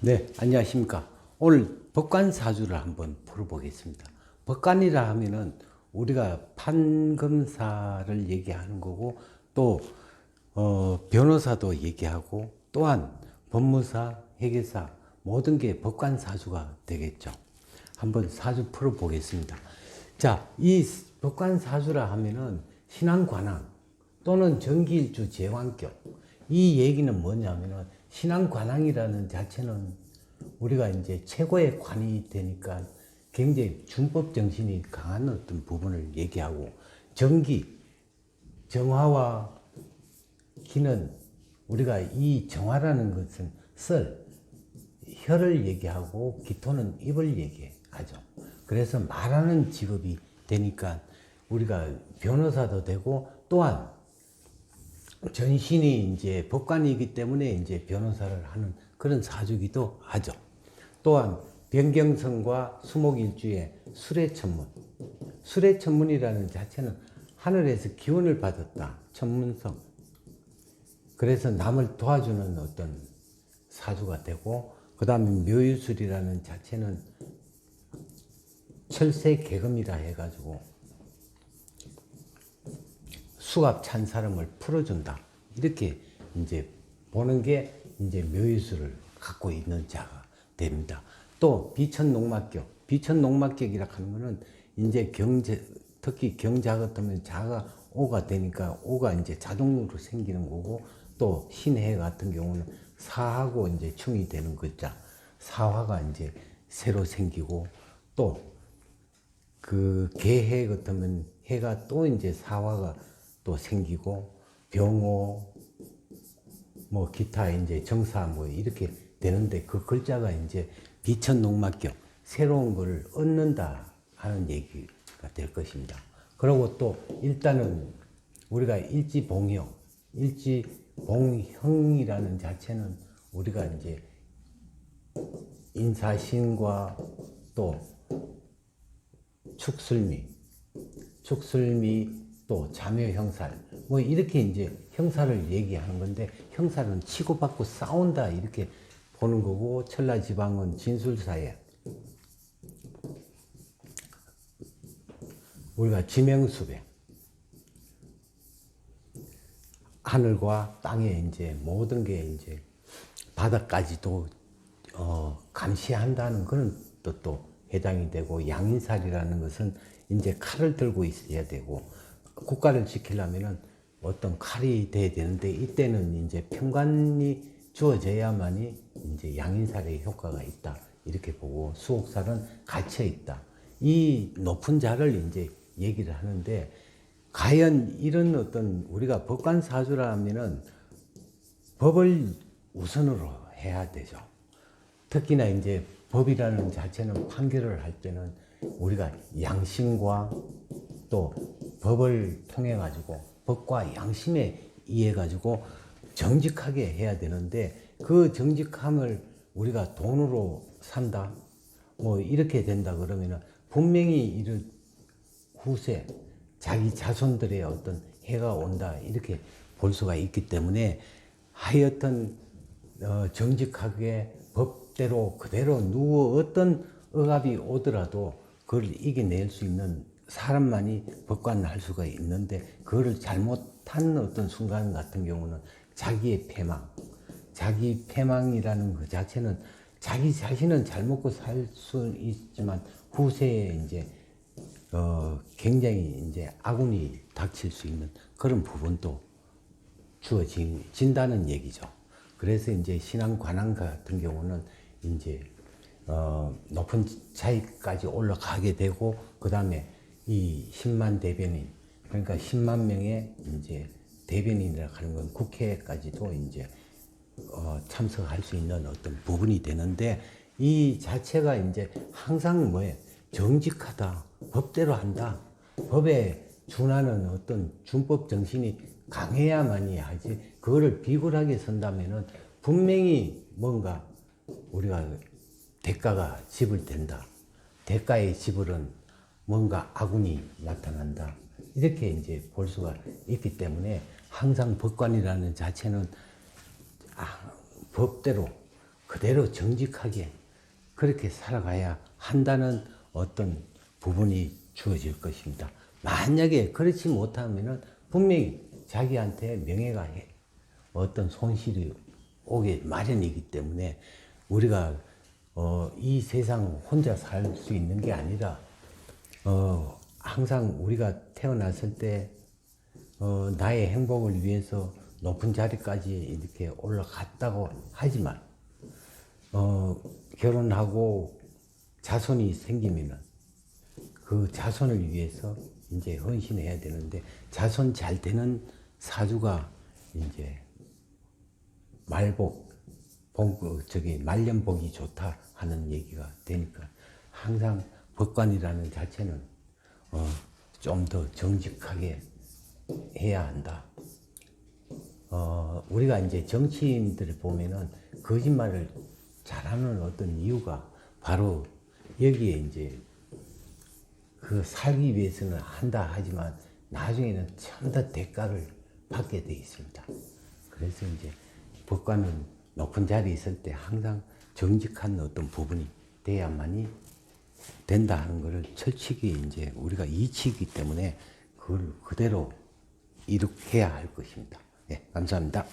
네, 안녕하십니까. 오늘 법관사주를 한번 풀어보겠습니다. 법관이라 하면은 우리가 판검사를 얘기하는 거고, 또, 변호사도 얘기하고, 또한 법무사, 회계사, 모든 게 법관사주가 되겠죠. 한번 사주 풀어보겠습니다. 자, 이 법관사주라 하면은 신앙관왕 또는 정기일주 제왕격. 이 얘기는 뭐냐면은 신앙관왕이라는 자체는 우리가 이제 최고의 관이 되니까 굉장히 준법 정신이 강한 어떤 부분을 얘기하고, 정기, 정화와 기는 우리가 이 정화라는 것은 혀를 얘기하고 기토는 입을 얘기하죠. 그래서 말하는 직업이 되니까 우리가 변호사도 되고, 또한 전신이 이제 법관이기 때문에 이제 변호사를 하는 그런 사주기도 하죠. 또한 변경성과 수목일주의 수레천문. 수레천문이라는 자체는 하늘에서 기운을 받았다. 천문성. 그래서 남을 도와주는 어떤 사주가 되고, 그 다음에 묘유술이라는 자체는 철새개금이라 해가지고 수갑 찬 사람을 풀어준다. 이렇게 이제 보는 게 이제 묘유술을 갖고 있는 자가 됩니다. 또 비천농막격. 비천농막격이라 하는 거는 이제 특히 경자 같으면 자가 오가 되니까 오가 이제 자동으로 생기는 거고, 또 신해 같은 경우는 사하고 이제 충이 되는 글자. 사화가 이제 새로 생기고, 또 그 개해 같으면 해가 또 이제 사화가 또 생기고, 병호, 뭐 기타 이제 정사 뭐 이렇게 되는데, 그 글자가 이제 비천농막격, 새로운 걸 얻는다 하는 얘기가 될 것입니다. 그리고 또 일단은 우리가 일지봉형, 일지봉형이라는 자체는 우리가 이제 인사신과 또 축술미 또 자묘형살 뭐 이렇게 이제 형사를 얘기하는 건데, 형사는 치고받고 싸운다 이렇게 보는 거고, 천라지방은 진술사에 우리가 지명수배, 하늘과 땅에 이제 모든 게 이제 바닥까지도 감시한다는 그런 뜻도 해당이 되고, 양인살이라는 것은 이제 칼을 들고 있어야 되고, 국가를 지키려면은 어떤 칼이 돼야 되는데, 이때는 이제 평관이 주어져야만이 이제 양인살의 효과가 있다 이렇게 보고, 수옥살은 갇혀 있다. 이 높은 자를 이제 얘기를 하는데, 과연 이런 어떤 우리가 법관사주라면은 법을 우선으로 해야 되죠. 특히나 이제 법이라는 자체는 판결을 할 때는 우리가 양심과 또 법을 통해 가지고, 법과 양심에 의해 가지고 정직하게 해야 되는데, 그 정직함을 우리가 돈으로 산다 뭐 이렇게 된다 그러면은 분명히 이런 후세 자기 자손들의 어떤 해가 온다 이렇게 볼 수가 있기 때문에, 하여튼 정직하게 법대로 그대로 누워 어떤 억압이 오더라도 그걸 이겨낼 수 있는 사람만이 법관을 할 수가 있는데, 그거를 잘못한 어떤 순간 같은 경우는 자기의 자기 패망이라는 그 자체는 자기 자신은 잘 먹고 살 수 있지만 후세에 이제 굉장히 이제 악운이 닥칠 수 있는 그런 부분도 주어진다는 얘기죠. 그래서 이제 신앙 관왕 같은 경우는 이제 높은 자리까지 올라가게 되고, 그 다음에 이 10만 대변인, 그러니까 10만 명의 이제 대변인이라고 하는 건 국회까지도 이제 참석할 수 있는 어떤 부분이 되는데, 이 자체가 이제 항상 뭐예요? 정직하다, 법대로 한다, 법에 준하는 어떤 준법 정신이 강해야만이 하지, 그거를 비굴하게 선다면은 분명히 뭔가 우리가 대가가 지불된다. 대가의 지불은 뭔가 악운이 나타난다. 이렇게 이제 볼 수가 있기 때문에, 항상 법관이라는 자체는 법대로 그대로 정직하게 그렇게 살아가야 한다는 어떤 부분이 주어질 것입니다. 만약에 그렇지 못하면은 분명히 자기한테 명예가 어떤 손실이 오게 마련이기 때문에 우리가 이 세상 혼자 살 수 있는 게 아니라 항상 우리가 태어났을 때 나의 행복을 위해서 높은 자리까지 이렇게 올라갔다고 하지만 결혼하고 자손이 생기면은 그 자손을 위해서 이제 헌신해야 되는데 자손 잘 되는 사주가 이제 말년복이 좋다 하는 얘기가 되니까 항상 법관이라는 자체는 좀 더 정직하게 해야 한다. 우리가 이제 정치인들을 보면은 거짓말을 잘하는 어떤 이유가 바로 여기에 이제 그 살기 위해서는 한다 하지만 나중에는 참 더 대가를 받게 돼 있습니다. 그래서 이제 법관은 높은 자리에 있을 때 항상 정직한 어떤 부분이 돼야만이 된다 하는 것을 철칙이 이제 우리가 이치이기 때문에 그걸 그대로 이룩해야 할 것입니다. 네, 감사합니다.